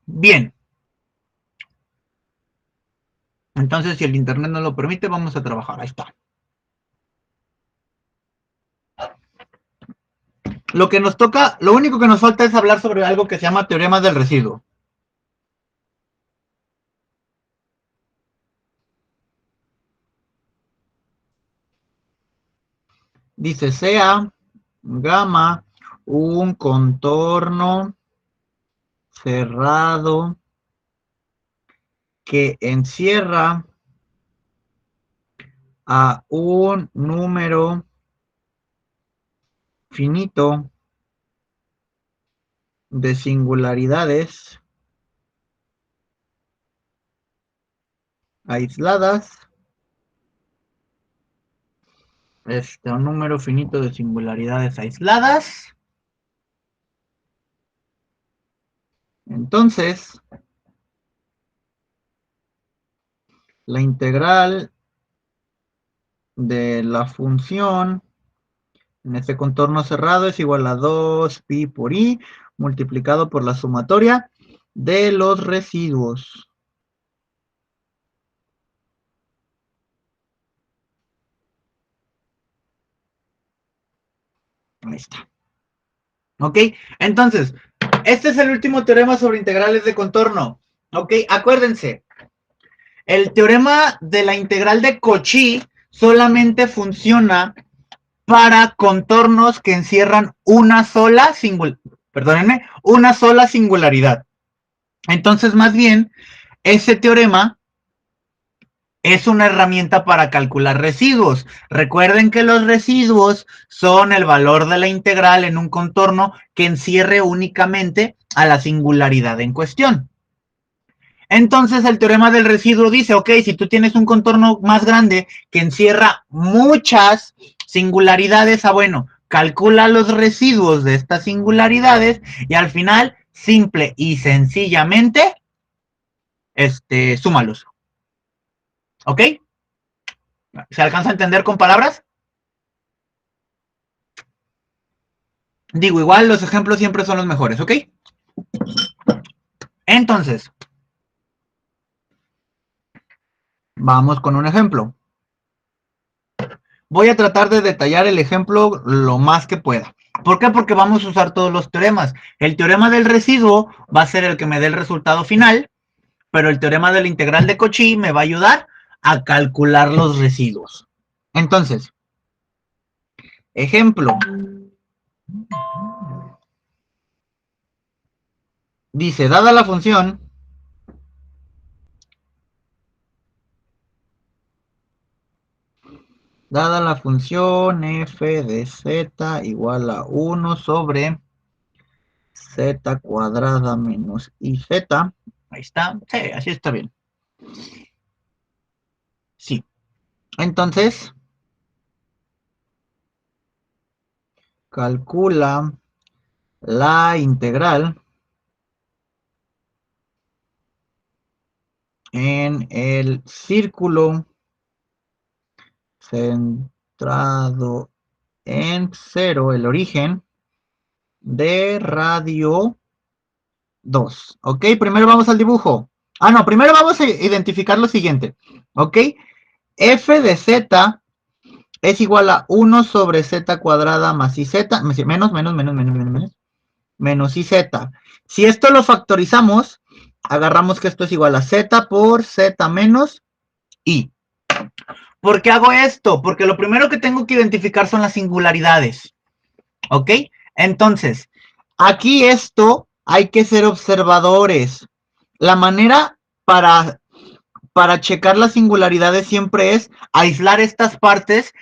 Bien. Entonces, si el internet no lo permite, vamos a trabajar. Ahí está. Lo que nos toca, lo único que nos falta es hablar sobre algo que se llama teorema del residuo. Dice, sea gamma un contorno cerrado que encierra a un número finito de singularidades aisladas, un número finito de singularidades aisladas. Entonces, la integral de la función en este contorno cerrado es igual a 2pi por i multiplicado por la sumatoria de los residuos. Ahí está. ¿Ok? Entonces, este es el último teorema sobre integrales de contorno. ¿Ok? Acuérdense, el teorema de la integral de Cauchy solamente funciona para contornos que encierran una sola singularidad. Entonces, más bien, ese teorema es una herramienta para calcular residuos. Recuerden que los residuos son el valor de la integral en un contorno que encierre únicamente a la singularidad en cuestión. Entonces el teorema del residuo dice, ok, si tú tienes un contorno más grande que encierra muchas singularidades, bueno, calcula los residuos de estas singularidades y al final, simple y sencillamente, súmalos. ¿Ok? ¿Se alcanza a entender con palabras? Digo, igual los ejemplos siempre son los mejores, ¿ok? Entonces, vamos con un ejemplo. Voy a tratar de detallar el ejemplo lo más que pueda. ¿Por qué? Porque vamos a usar todos los teoremas. El teorema del residuo va a ser el que me dé el resultado final, pero el teorema de la integral de Cauchy me va a ayudar a calcular los residuos. Entonces, ejemplo. Dice, dada la función f de z igual a 1 sobre z cuadrada menos iz. Ahí está. Sí, así está bien. Sí. Entonces, calcula la integral en el círculo centrado en 0, el origen de radio 2. ¿Ok? Primero vamos al dibujo. No, primero vamos a identificar lo siguiente. ¿Ok? F de z es igual a 1 sobre z cuadrada más iz, menos iz. Si esto lo factorizamos, agarramos que esto es igual a z por z menos i. ¿Por qué hago esto? Porque lo primero que tengo que identificar son las singularidades. ¿Ok? Entonces, aquí esto hay que ser observadores. La manera para checar las singularidades siempre es aislar estas partes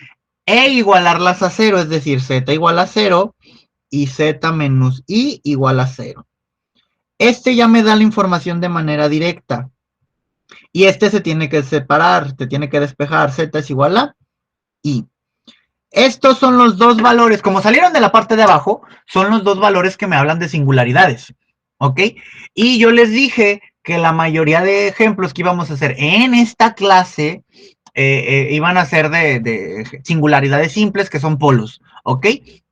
e igualarlas a 0, es decir, z igual a 0 y z menos i igual a 0. Este ya me da la información de manera directa. Y este se tiene que separar, te tiene que despejar. Z es igual a i. Estos son los dos valores, como salieron de la parte de abajo, son los dos valores que me hablan de singularidades. ¿Ok? Y yo les dije que la mayoría de ejemplos que íbamos a hacer en esta clase iban a ser de singularidades simples, que son polos. ¿Ok?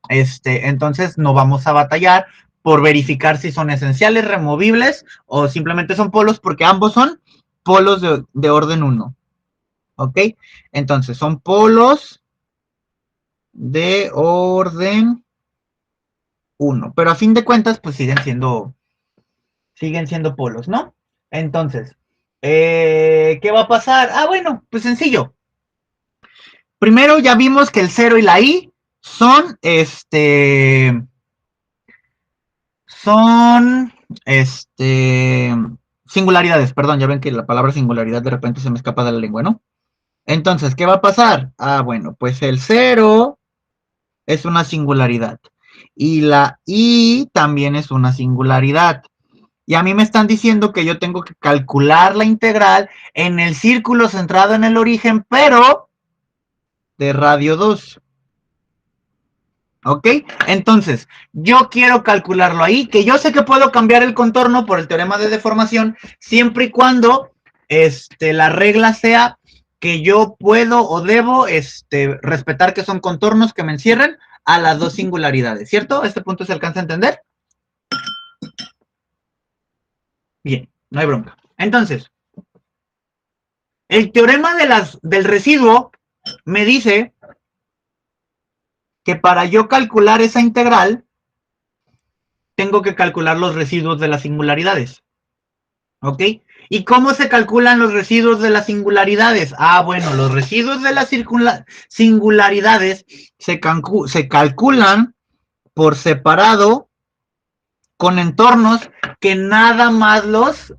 Entonces no vamos a batallar por verificar si son esenciales, removibles o simplemente son polos, porque ambos son polos de orden 1. ¿Ok? Entonces, son polos de orden 1. Pero a fin de cuentas, pues siguen siendo polos, ¿no? Entonces, ¿qué va a pasar? Ah, bueno, pues sencillo. Primero ya vimos que el 0 y la I son, singularidades, perdón, ya ven que la palabra singularidad de repente se me escapa de la lengua, ¿no? Entonces, ¿qué va a pasar? Ah, bueno, pues el 0 es una singularidad y la I también es una singularidad. Y a mí me están diciendo que yo tengo que calcular la integral en el círculo centrado en el origen, pero de radio 2. ¿Ok? Entonces, yo quiero calcularlo ahí, que yo sé que puedo cambiar el contorno por el teorema de deformación, siempre y cuando la regla sea que yo puedo o debo respetar que son contornos que me encierren a las dos singularidades, ¿cierto? ¿Este punto se alcanza a entender? Bien, no hay bronca. Entonces, el teorema del residuo me dice que para yo calcular esa integral, tengo que calcular los residuos de las singularidades. ¿Ok? ¿Y cómo se calculan los residuos de las singularidades? Ah, bueno, los residuos de las singularidades se calculan por separado con entornos que nada más los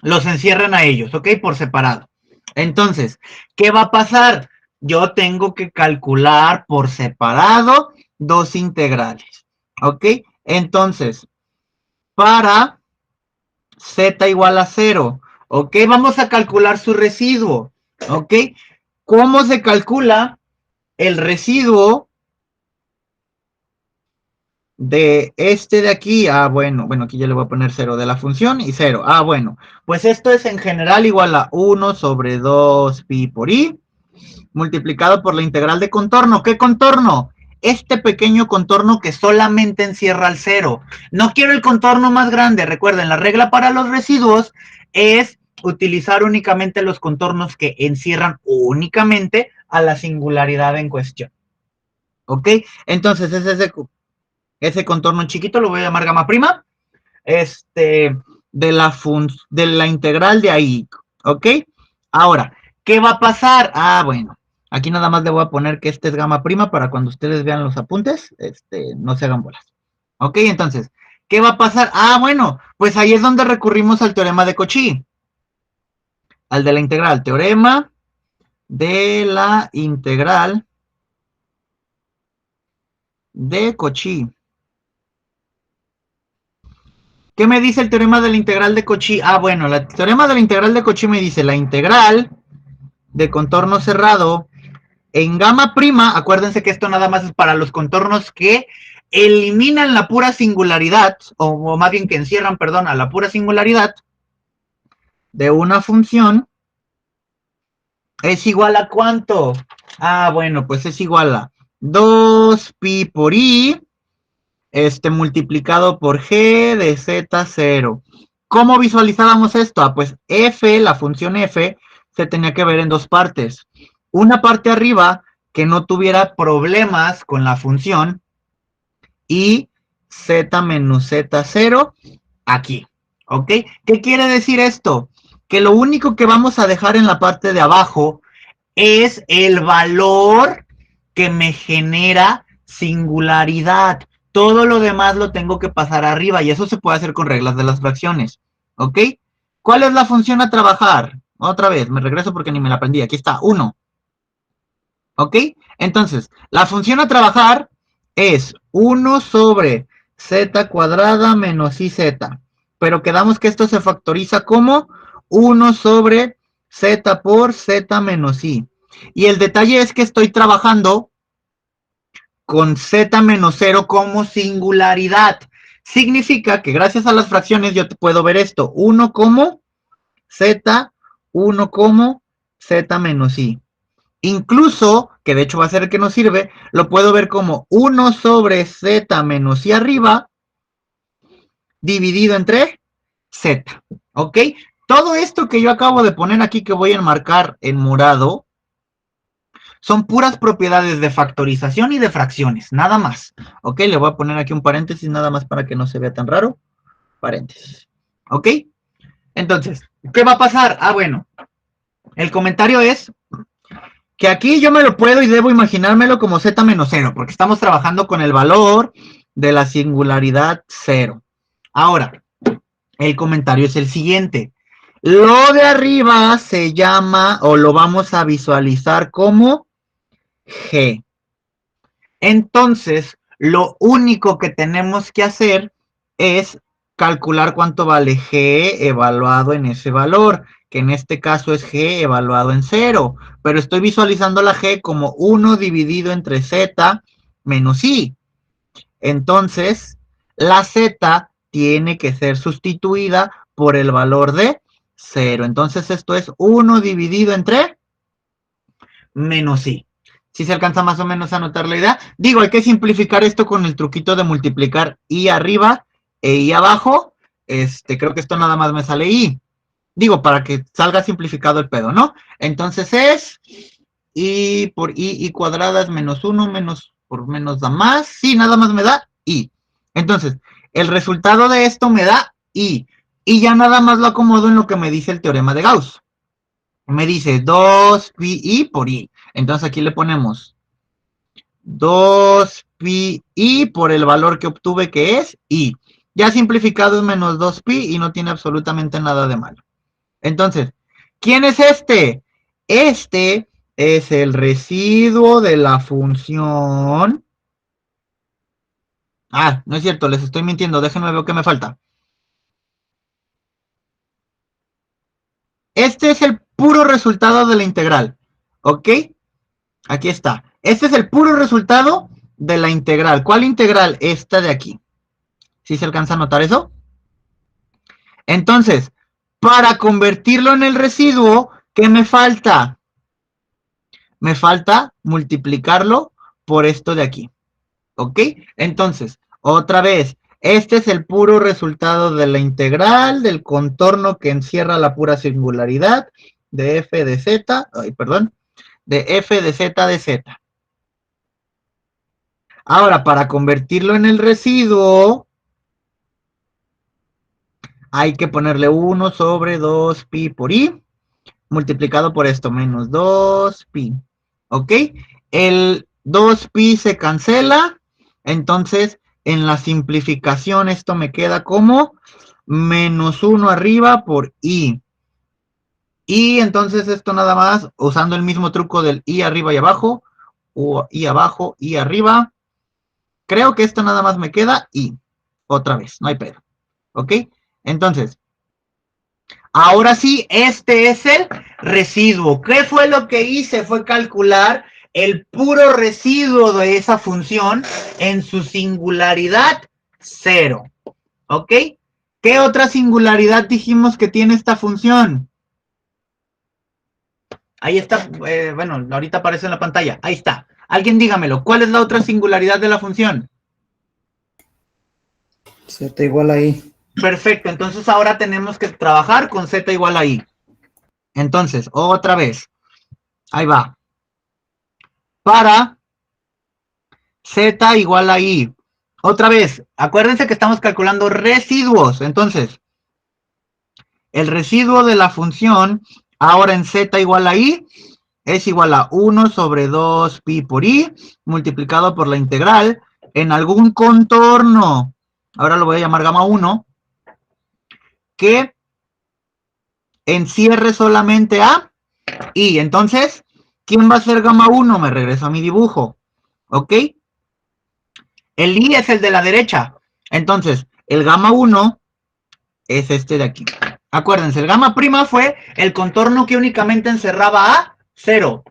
encierran a ellos, ¿ok? Por separado. Entonces, ¿qué va a pasar? Yo tengo que calcular por separado dos integrales, ¿ok? Entonces, para z igual a 0, ¿ok? Vamos a calcular su residuo, ¿ok? ¿Cómo se calcula el residuo de de aquí? Ah, bueno, aquí ya le voy a poner 0 de la función y 0. Ah, bueno, pues esto es en general igual a 1 sobre 2 pi por i multiplicado por la integral de contorno. ¿Qué contorno? Este pequeño contorno que solamente encierra el 0. No quiero el contorno más grande. Recuerden, la regla para los residuos es utilizar únicamente los contornos que encierran únicamente a la singularidad en cuestión. ¿Ok? Entonces, ese contorno chiquito lo voy a llamar gamma prima. De la integral de ahí. ¿Ok? Ahora, ¿qué va a pasar? Ah, bueno, aquí nada más le voy a poner que este es gamma prima para cuando ustedes vean los apuntes, no se hagan bolas. Ok, entonces, ¿qué va a pasar? Ah, bueno, pues ahí es donde recurrimos al teorema de Cauchy. Al de la integral, teorema de la integral de Cauchy. ¿Qué me dice el teorema de la integral de Cauchy? Ah, bueno, el teorema de la integral de Cauchy me dice la integral de contorno cerrado en gamma prima. Acuérdense que esto nada más es para los contornos que eliminan la pura singularidad, o más bien que encierran, perdón, a la pura singularidad de una función. ¿Es igual a cuánto? Ah, bueno, pues es igual a 2 pi por i, multiplicado por g de z0. ¿Cómo visualizábamos esto? Ah, pues f, la función f, se tenía que ver en dos partes. Una parte arriba que no tuviera problemas con la función y z menos z0 aquí. ¿Ok? ¿Qué quiere decir esto? Que lo único que vamos a dejar en la parte de abajo es el valor que me genera singularidad. Todo lo demás lo tengo que pasar arriba y eso se puede hacer con reglas de las fracciones. ¿Ok? ¿Cuál es la función a trabajar? Otra vez, me regreso porque ni me la aprendí. Aquí está, 1. ¿Ok? Entonces, la función a trabajar es 1 sobre z cuadrada menos iz. Pero quedamos que esto se factoriza como 1 sobre z por z menos i. Y el detalle es que estoy trabajando con z menos 0 como singularidad. Significa que gracias a las fracciones yo puedo ver esto. 1 como z, 1 como z menos i. Incluso, que de hecho va a ser el que nos sirve, lo puedo ver como 1 sobre z menos i arriba dividido entre z, ¿ok? Todo esto que yo acabo de poner aquí, que voy a enmarcar en morado, son puras propiedades de factorización y de fracciones, nada más. ¿Ok? Le voy a poner aquí un paréntesis nada más para que no se vea tan raro. Paréntesis. ¿Ok? Entonces, ¿qué va a pasar? Ah, bueno, el comentario es que aquí yo me lo puedo y debo imaginármelo como z menos 0, porque estamos trabajando con el valor de la singularidad 0. Ahora, el comentario es el siguiente. Lo de arriba se llama, o lo vamos a visualizar como G. Entonces, lo único que tenemos que hacer es calcular cuánto vale G evaluado en ese valor, que en este caso es G evaluado en 0, pero estoy visualizando la G como 1 dividido entre Z menos I. Entonces, la Z tiene que ser sustituida por el valor de 0. Entonces, esto es 1 dividido entre menos I. Si se alcanza más o menos a notar la idea. Digo, hay que simplificar esto con el truquito de multiplicar I arriba e I abajo. Creo que esto nada más me sale I. Digo, para que salga simplificado el pedo, ¿no? Entonces es I por I cuadrada es menos 1, menos por menos da más. Sí, nada más me da I. Entonces, el resultado de esto me da I. Y ya nada más lo acomodo en lo que me dice el teorema de Gauss. Me dice 2pi por I. Entonces aquí le ponemos 2pi por el valor que obtuve, que es I. Ya simplificado es menos 2pi y no tiene absolutamente nada de malo. Entonces, ¿quién es este? Este es el residuo de la función. Ah, no es cierto, les estoy mintiendo. Déjenme ver qué me falta. Este es el puro resultado de la integral. ¿Ok? Aquí está. Este es el puro resultado de la integral. ¿Cuál integral? Esta de aquí. ¿Sí se alcanza a notar eso? Entonces, para convertirlo en el residuo, ¿qué me falta? Me falta multiplicarlo por esto de aquí. ¿Ok? Entonces, otra vez, este es el puro resultado de la integral del contorno que encierra la pura singularidad de f de z, de f de z de z. Ahora, para convertirlo en el residuo, hay que ponerle 1 sobre 2pi por i, multiplicado por esto, menos 2pi. ¿Ok? El 2pi se cancela, entonces en la simplificación esto me queda como menos 1 arriba por i. Y entonces esto nada más, usando el mismo truco del i arriba y abajo, o i abajo, i arriba, creo que esto nada más me queda i. Otra vez, no hay pedo. ¿Ok? Entonces, ahora sí, este es el residuo. ¿Qué fue lo que hice? Fue calcular el puro residuo de esa función en su singularidad 0. ¿Ok? ¿Qué otra singularidad dijimos que tiene esta función? Ahí está, bueno, ahorita aparece en la pantalla. Ahí está. Alguien dígamelo. ¿Cuál es la otra singularidad de la función? Z igual a I. Perfecto, entonces ahora tenemos que trabajar con z igual a i. Entonces, otra vez, ahí va. Para z igual a i. Otra vez, acuérdense que estamos calculando residuos. Entonces, el residuo de la función, ahora en z igual a i, es igual a 1 sobre 2pi por i, multiplicado por la integral, en algún contorno, ahora lo voy a llamar gamma 1, que encierre solamente a i. Entonces, ¿quién va a ser gamma 1? Me regreso a mi dibujo. ¿Ok? El i es el de la derecha. Entonces, el gamma 1 es este de aquí. Acuérdense, el gamma prima fue el contorno que únicamente encerraba a 0.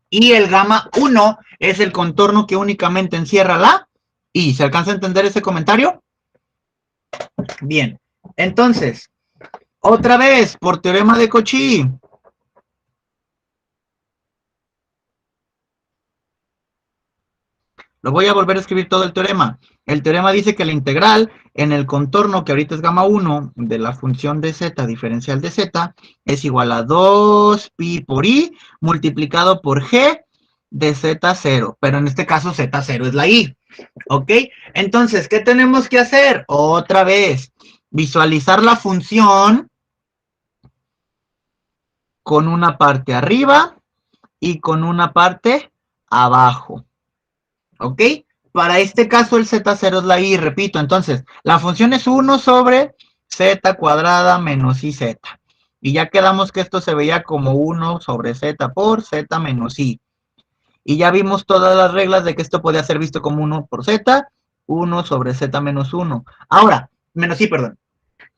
Y el gamma 1 es el contorno que únicamente encierra la i. ¿Se alcanza a entender ese comentario? Bien. Entonces, otra vez, por teorema de Cauchy, Lo voy a volver a escribir todo el teorema. El teorema dice que la integral en el contorno, que ahorita es gamma 1, de la función de z diferencial de z, es igual a 2pi por i multiplicado por g de z0. Pero en este caso z0 es la i. ¿Ok? Entonces, ¿qué tenemos que hacer? Otra vez, visualizar la función con una parte arriba y con una parte abajo. ¿Ok? Para este caso el z0 es la i, repito, entonces la función es 1 sobre z cuadrada menos iz. Y ya quedamos que esto se veía como 1 sobre z por z menos i. Y ya vimos todas las reglas de que esto podía ser visto como 1 por z, 1 sobre z menos 1. Ahora, menos i, perdón.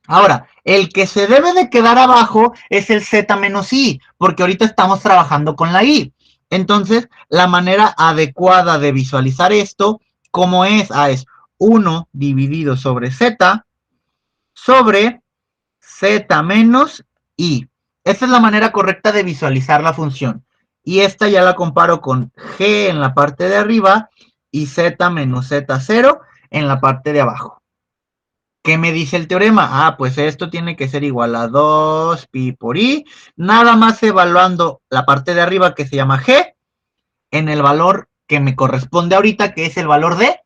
Ahora, el que se debe de quedar abajo es el z menos i, porque ahorita estamos trabajando con la i. Entonces, la manera adecuada de visualizar esto, ¿cómo es? Es 1 dividido sobre z menos i. Esta es la manera correcta de visualizar la función. Y esta ya la comparo con g en la parte de arriba y z menos z0 en la parte de abajo. ¿Qué me dice el teorema? Pues esto tiene que ser igual a 2pi por i, nada más evaluando la parte de arriba que se llama g, en el valor que me corresponde ahorita, que es el valor de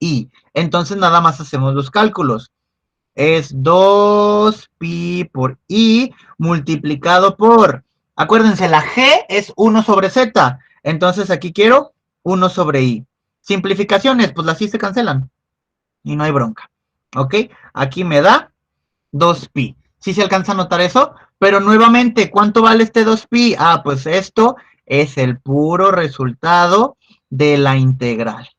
i. Entonces nada más hacemos los cálculos. Es 2pi por i multiplicado por, acuérdense, la g es 1 sobre z, entonces aquí quiero 1 sobre i. Simplificaciones, pues las i se cancelan y no hay bronca. ¿Ok? Aquí me da 2pi. ¿Sí se alcanza a notar eso? Pero nuevamente, ¿cuánto vale este 2pi? Pues esto es el puro resultado de la integral.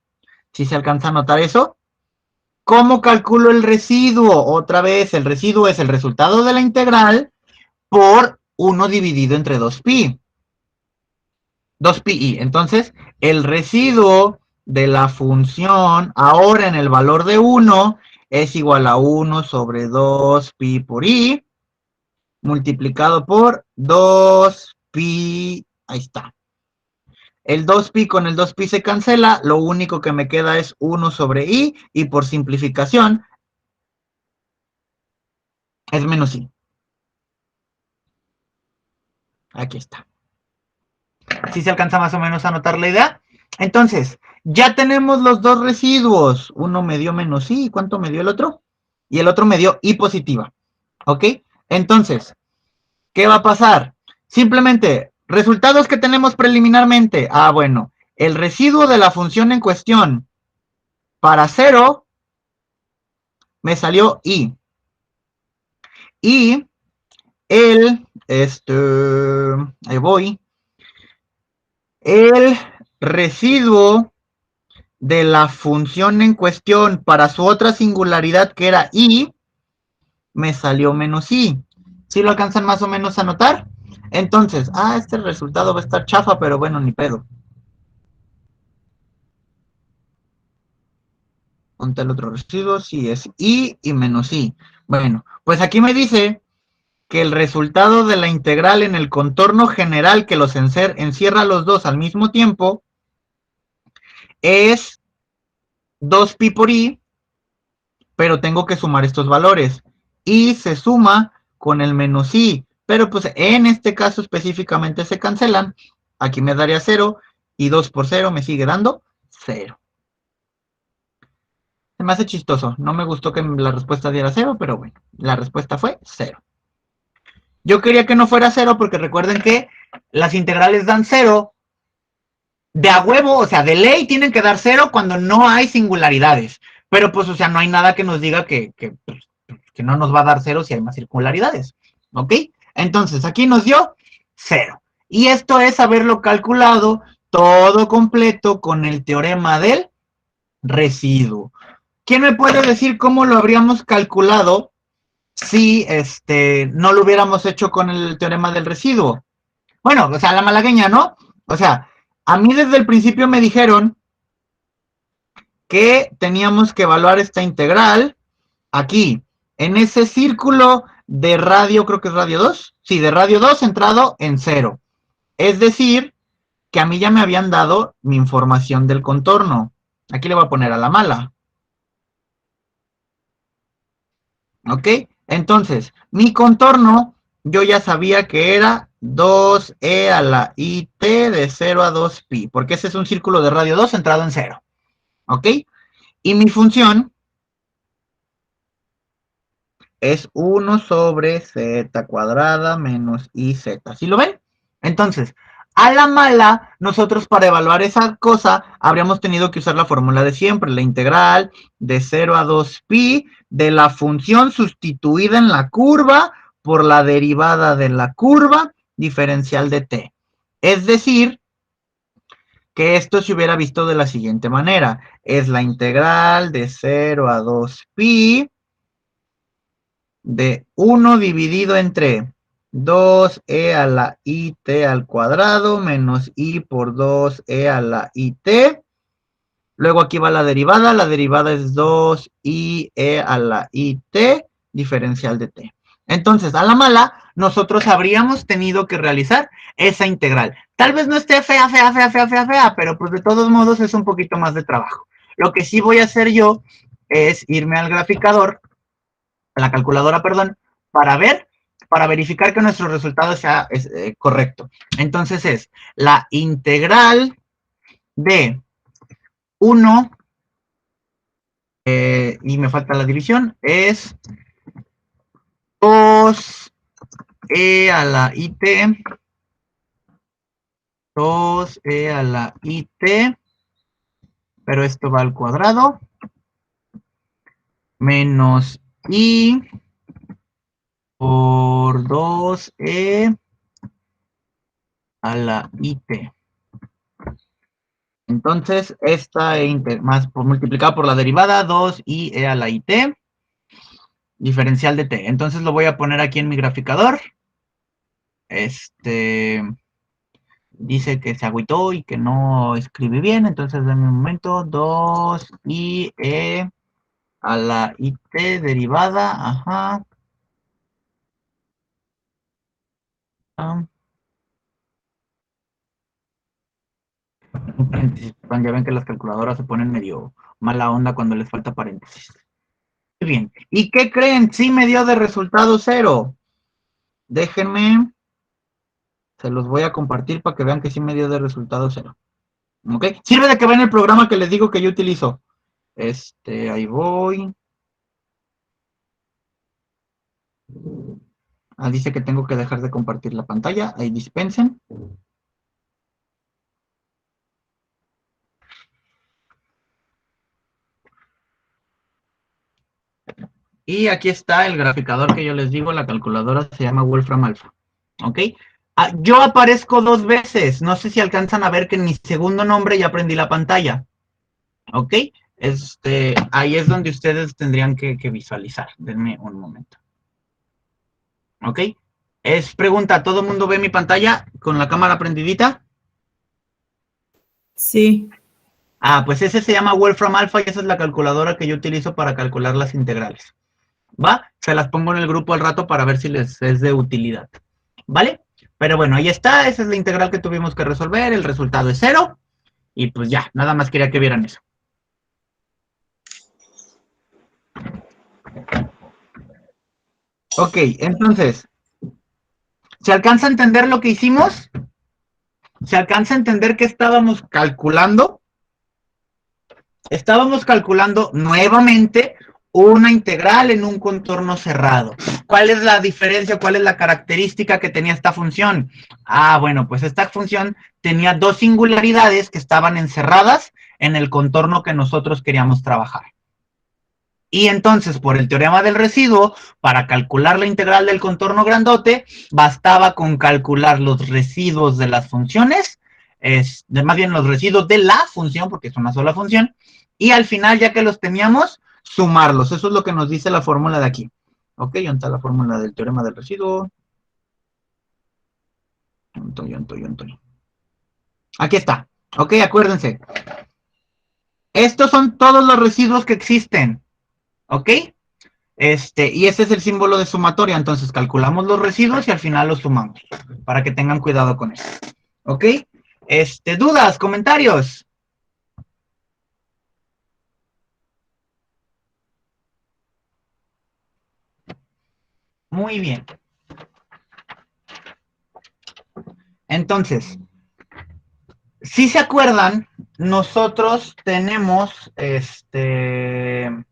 ¿Sí se alcanza a notar eso? ¿Cómo calculo el residuo? Otra vez, el residuo es el resultado de la integral por 1 dividido entre 2pi. 2pi. Entonces, el residuo de la función ahora en el valor de 1 es igual a 1 sobre 2pi por i multiplicado por 2pi. Ahí está. El 2pi con el 2pi se cancela, lo único que me queda es 1 sobre i y por simplificación es menos i. Aquí está. ¿Sí se alcanza más o menos a notar la idea? Entonces, ya tenemos los dos residuos. Uno me dio menos i. ¿Cuánto me dio el otro? Y el otro me dio i positiva. ¿Ok? Entonces, ¿qué va a pasar? Simplemente, resultados que tenemos preliminarmente. Bueno, el residuo de la función en cuestión para 0 me salió i. Y el, ahí voy, el residuo de la función en cuestión para su otra singularidad que era i, me salió menos i. ¿Sí lo alcanzan más o menos a notar? Entonces, este resultado va a estar chafa, pero bueno, ni pedo. ¿Dónde el otro residuo? Sí, es i y menos i. Bueno, pues aquí me dice que el resultado de la integral en el contorno general que los encierra los dos al mismo tiempo es 2pi por i, pero tengo que sumar estos valores. I se suma con el menos i, pero pues en este caso específicamente se cancelan. Aquí me daría 0 y 2 por 0 me sigue dando 0. Se me hace chistoso. No me gustó que la respuesta diera 0, pero bueno, la respuesta fue 0. Yo quería que no fuera 0 porque recuerden que las integrales dan 0 de a huevo, o sea, de ley tienen que dar 0 cuando no hay singularidades. Pero pues, o sea, no hay nada que nos diga que no nos va a dar 0 si hay más singularidades. ¿Ok? Entonces, aquí nos dio 0. Y esto es haberlo calculado todo completo con el teorema del residuo. ¿Quién me puede decir cómo lo habríamos calculado si no lo hubiéramos hecho con el teorema del residuo? Bueno, o sea, la malagueña, ¿no? O sea, a mí desde el principio me dijeron que teníamos que evaluar esta integral aquí, en ese círculo de radio, creo que es radio 2, sí, de radio 2 centrado en 0. Es decir, que a mí ya me habían dado mi información del contorno. Aquí le voy a poner a la mala. ¿Ok? Entonces, mi contorno, yo ya sabía que era 2e a la it de 0 a 2pi, porque ese es un círculo de radio 2 centrado en 0. ¿Ok? Y mi función es 1 sobre z cuadrada menos iz. ¿Sí lo ven? Entonces, a la mala, nosotros para evaluar esa cosa habríamos tenido que usar la fórmula de siempre, la integral de 0 a 2pi de la función sustituida en la curva por la derivada de la curva diferencial de t. Es decir, que esto se hubiera visto de la siguiente manera. Es la integral de 0 a 2pi de 1 dividido entre 2e a la it al cuadrado menos i por 2e a la it. Luego aquí va la derivada es 2ie a la it diferencial de t. Entonces, a la mala, nosotros habríamos tenido que realizar esa integral. Tal vez no esté fea, pero pues de todos modos es un poquito más de trabajo. Lo que sí voy a hacer yo es irme al graficador, a la calculadora, perdón, para verificar que nuestro resultado sea correcto. Entonces es la integral de 1, y me falta la división, es 2e a la it, 2e a la it, pero esto va al cuadrado, menos i por 2e a la it. Entonces, esta más multiplicado por la derivada, 2i a la it, diferencial de t. Entonces lo voy a poner aquí en mi graficador. Dice que se agüitó y que no escribí bien, entonces denme un momento. 2i a la it derivada, ajá. Paréntesis. Ya ven que las calculadoras se ponen medio mala onda cuando les falta paréntesis. Muy bien. ¿Y qué creen? Sí me dio de resultado 0. Déjenme. Se los voy a compartir para que vean que sí me dio de resultado 0. ¿Ok? Sirve de que vean el programa que les digo que yo utilizo. Ahí voy. Dice que tengo que dejar de compartir la pantalla. Ahí dispensen. Y aquí está el graficador que yo les digo. La calculadora se llama Wolfram Alpha. ¿Ok? Yo aparezco 2 veces. No sé si alcanzan a ver que en mi segundo nombre ya prendí la pantalla. ¿Ok? Ahí es donde ustedes tendrían que visualizar. Denme un momento. ¿Ok? Es pregunta, ¿todo el mundo ve mi pantalla con la cámara prendidita? Sí. Pues ese se llama Wolfram Alpha y esa es la calculadora que yo utilizo para calcular las integrales. ¿Va? Se las pongo en el grupo al rato para ver si les es de utilidad. ¿Vale? Pero bueno, ahí está, esa es la integral que tuvimos que resolver, el resultado es 0. Y pues ya, nada más quería que vieran eso. Ok, entonces, ¿se alcanza a entender lo que hicimos? ¿Se alcanza a entender qué estábamos calculando? Estábamos calculando nuevamente una integral en un contorno cerrado. ¿Cuál es la diferencia? ¿Cuál es la característica que tenía esta función? Bueno, pues esta función tenía dos singularidades que estaban encerradas en el contorno que nosotros queríamos trabajar. Y entonces, por el teorema del residuo, para calcular la integral del contorno grandote, bastaba con calcular los residuos de las funciones, más bien los residuos de la función, porque es una sola función, y al final, ya que los teníamos, sumarlos. Eso es lo que nos dice la fórmula de aquí. Ok, ¿dónde está la fórmula del teorema del residuo? Aquí está. Ok, acuérdense. Estos son todos los residuos que existen. ¿Ok? Y ese es el símbolo de sumatoria. Entonces calculamos los residuos y al final los sumamos. Para que tengan cuidado con eso. ¿Ok? ¿Dudas? ¿Comentarios? Muy bien. Entonces, si se acuerdan, nosotros tenemos que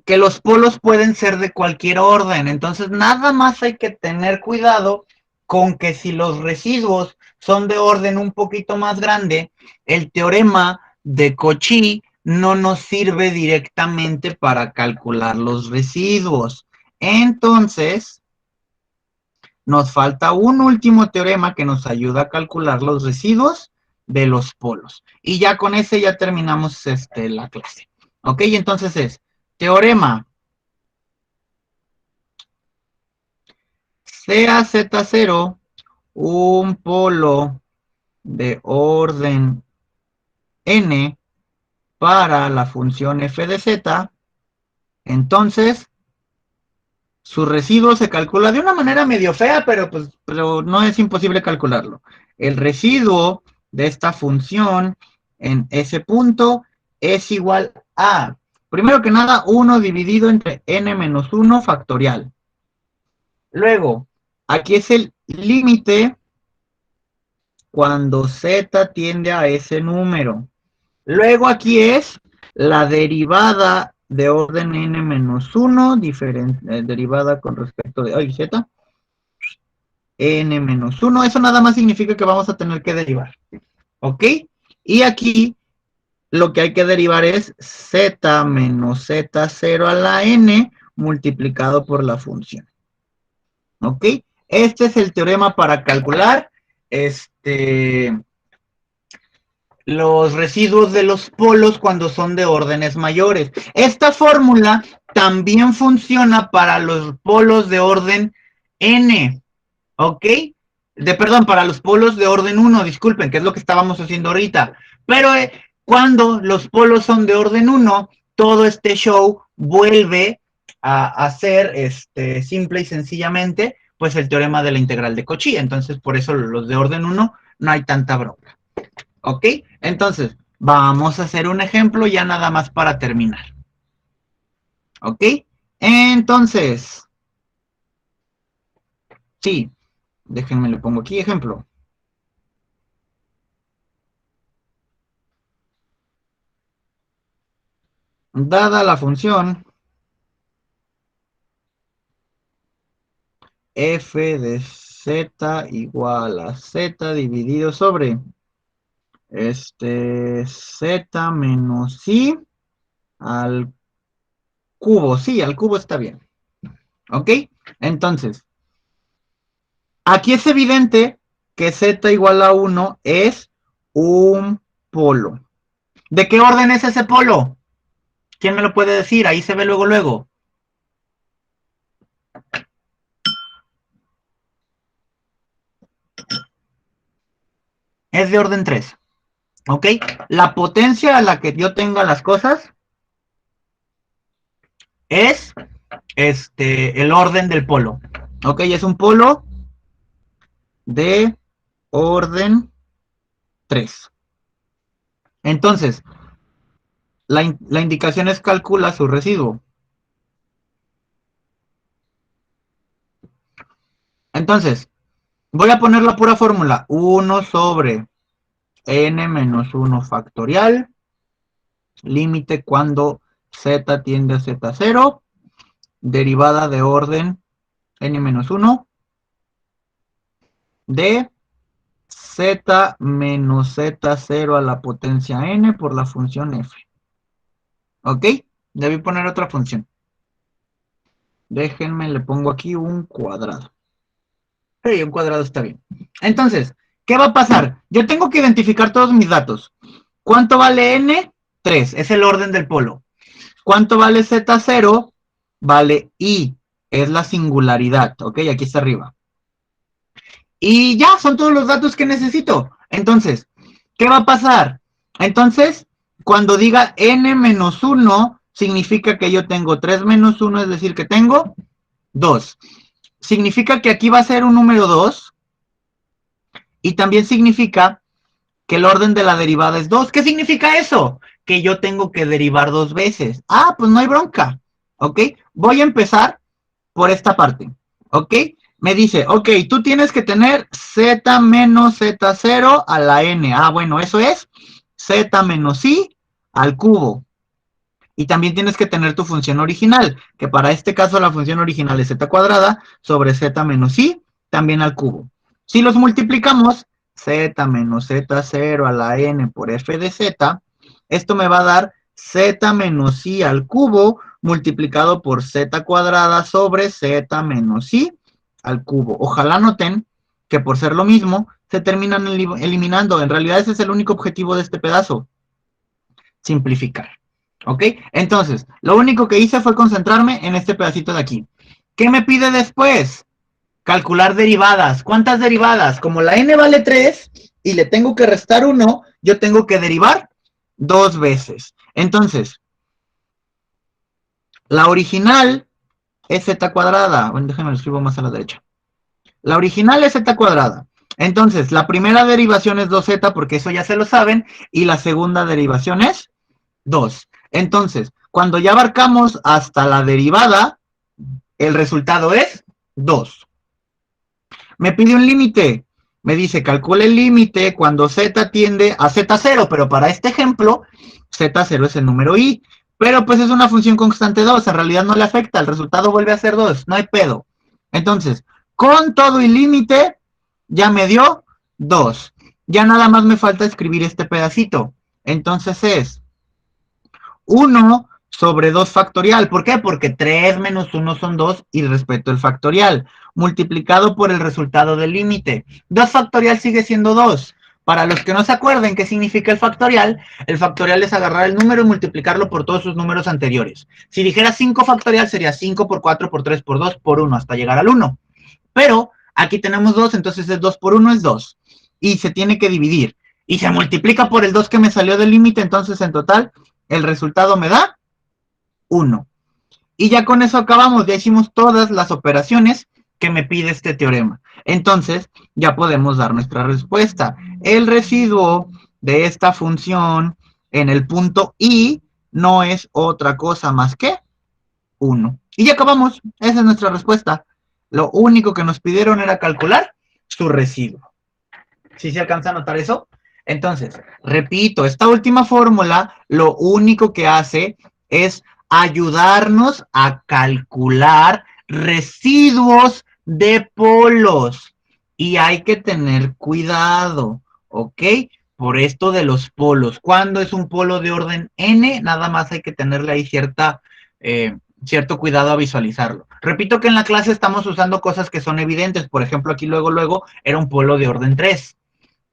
los polos pueden ser de cualquier orden. Entonces, nada más hay que tener cuidado con que si los residuos son de orden un poquito más grande, el teorema de Cauchy no nos sirve directamente para calcular los residuos. Entonces, nos falta un último teorema que nos ayuda a calcular los residuos de los polos. Y ya con ese ya terminamos la clase. ¿Ok? Entonces es teorema sea Z0 un polo de orden n para la función f de z, entonces su residuo se calcula de una manera medio fea, pero no es imposible calcularlo. El residuo de esta función en ese punto es igual a, primero que nada, 1 dividido entre n menos 1 factorial. Luego, aquí es el límite cuando z tiende a ese número. Luego aquí es la derivada de orden n menos 1, derivada con respecto de z, n menos 1. Eso nada más significa que vamos a tener que derivar. ¿Ok? Y aquí lo que hay que derivar es z menos z0 a la n multiplicado por la función. ¿Ok? Este es el teorema para calcular los residuos de los polos cuando son de órdenes mayores. Esta fórmula también funciona para los polos de orden n, ¿ok? Perdón, para los polos de orden 1, disculpen, que es lo que estábamos haciendo ahorita. Pero cuando los polos son de orden 1, todo este show vuelve a ser simple y sencillamente pues el teorema de la integral de Cauchy. Entonces, por eso los de orden 1 no hay tanta bronca. ¿Ok? Entonces, vamos a hacer un ejemplo ya nada más para terminar. ¿Ok? Entonces, sí, déjenme le pongo aquí ejemplo. Dada la función f de z igual a z dividido sobre z menos i al cubo. Sí, al cubo está bien. ¿Ok? Entonces, aquí es evidente que z igual a 1 es un polo. ¿De qué orden es ese polo? ¿Quién me lo puede decir? Ahí se ve luego, luego. Es de orden 3. ¿Ok? La potencia a la que yo tenga las cosas es el orden del polo. ¿Ok? Es un polo de orden 3. Entonces, la indicación es calcula su residuo. Entonces, voy a poner la pura fórmula. 1 sobre n menos 1 factorial. Límite cuando z tiende a z0. Derivada de orden n menos 1 de z menos z0 a la potencia n por la función f. ¿Ok? Debí poner otra función. Déjenme, le pongo aquí un cuadrado. Sí, un cuadrado está bien. Entonces, ¿qué va a pasar? Yo tengo que identificar todos mis datos. ¿Cuánto vale n? 3, es el orden del polo. ¿Cuánto vale z0? Vale i, es la singularidad. ¿Ok? Aquí está arriba. Y ya, son todos los datos que necesito. Entonces, ¿qué va a pasar? Entonces, cuando diga n menos 1, significa que yo tengo 3 menos 1, es decir, que tengo 2. Significa que aquí va a ser un número 2. Y también significa que el orden de la derivada es 2. ¿Qué significa eso? Que yo tengo que derivar 2 veces. Ah, pues no hay bronca. ¿Ok? Voy a empezar por esta parte, ¿ok? Me dice, ok, tú tienes que tener z menos z0 a la n. Ah, bueno, eso es z menos i al cubo. Y también tienes que tener tu función original, que para este caso la función original es z cuadrada sobre z menos i, también al cubo. Si los multiplicamos, z menos z0 a la n por f de z, esto me va a dar z menos i al cubo multiplicado por z cuadrada sobre z menos i al cubo. Ojalá noten que por ser lo mismo, se terminan eliminando. En realidad ese es el único objetivo de este pedazo. Simplificar. ¿Ok? Entonces, lo único que hice fue concentrarme en este pedacito de aquí. ¿Qué me pide después? Calcular derivadas. ¿Cuántas derivadas? Como la n vale 3 y le tengo que restar 1, yo tengo que derivar 2 veces. Entonces, la original es z cuadrada. Bueno, déjenme lo escribo más a la derecha. La original es z cuadrada. Entonces, la primera derivación es 2z porque eso ya se lo saben. Y la segunda derivación es 2. Entonces, cuando ya abarcamos hasta la derivada, el resultado es 2. Me pide un límite. Me dice, calcula el límite cuando z tiende a z0, pero para este ejemplo, z0 es el número i. Pero pues es una función constante 2, en realidad no le afecta, el resultado vuelve a ser 2, no hay pedo. Entonces, con todo y límite, ya me dio 2. Ya nada más me falta escribir este pedacito. Entonces es 1 sobre 2 factorial. ¿Por qué? Porque 3 menos 1 son 2 y respeto el factorial. Multiplicado por el resultado del límite. 2 factorial sigue siendo 2. Para los que no se acuerden qué significa el factorial es agarrar el número y multiplicarlo por todos sus números anteriores. Si dijera 5 factorial sería 5 por 4 por 3 por 2 por 1 hasta llegar al 1. Pero aquí tenemos 2, entonces es 2 por 1 es 2. Y se tiene que dividir. Y se multiplica por el 2 que me salió del límite, entonces en total el resultado me da 1. Y ya con eso acabamos, ya hicimos todas las operaciones que me pide este teorema. Entonces, ya podemos dar nuestra respuesta. El residuo de esta función en el punto I no es otra cosa más que 1. Y ya acabamos, esa es nuestra respuesta. Lo único que nos pidieron era calcular su residuo. ¿Sí se alcanza a notar eso? Entonces, repito, esta última fórmula lo único que hace es ayudarnos a calcular residuos de polos. Y hay que tener cuidado, ¿ok? Por esto de los polos. ¿Cuándo es un polo de orden n? Nada más hay que tenerle ahí cierto cuidado a visualizarlo. Repito que en la clase estamos usando cosas que son evidentes. Por ejemplo, aquí luego era un polo de orden 3.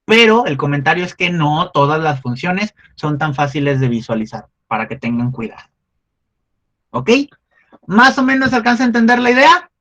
Pero el comentario es que no todas las funciones son tan fáciles de visualizar, para que tengan cuidado. ¿Ok? ¿Más o menos alcanza a entender la idea?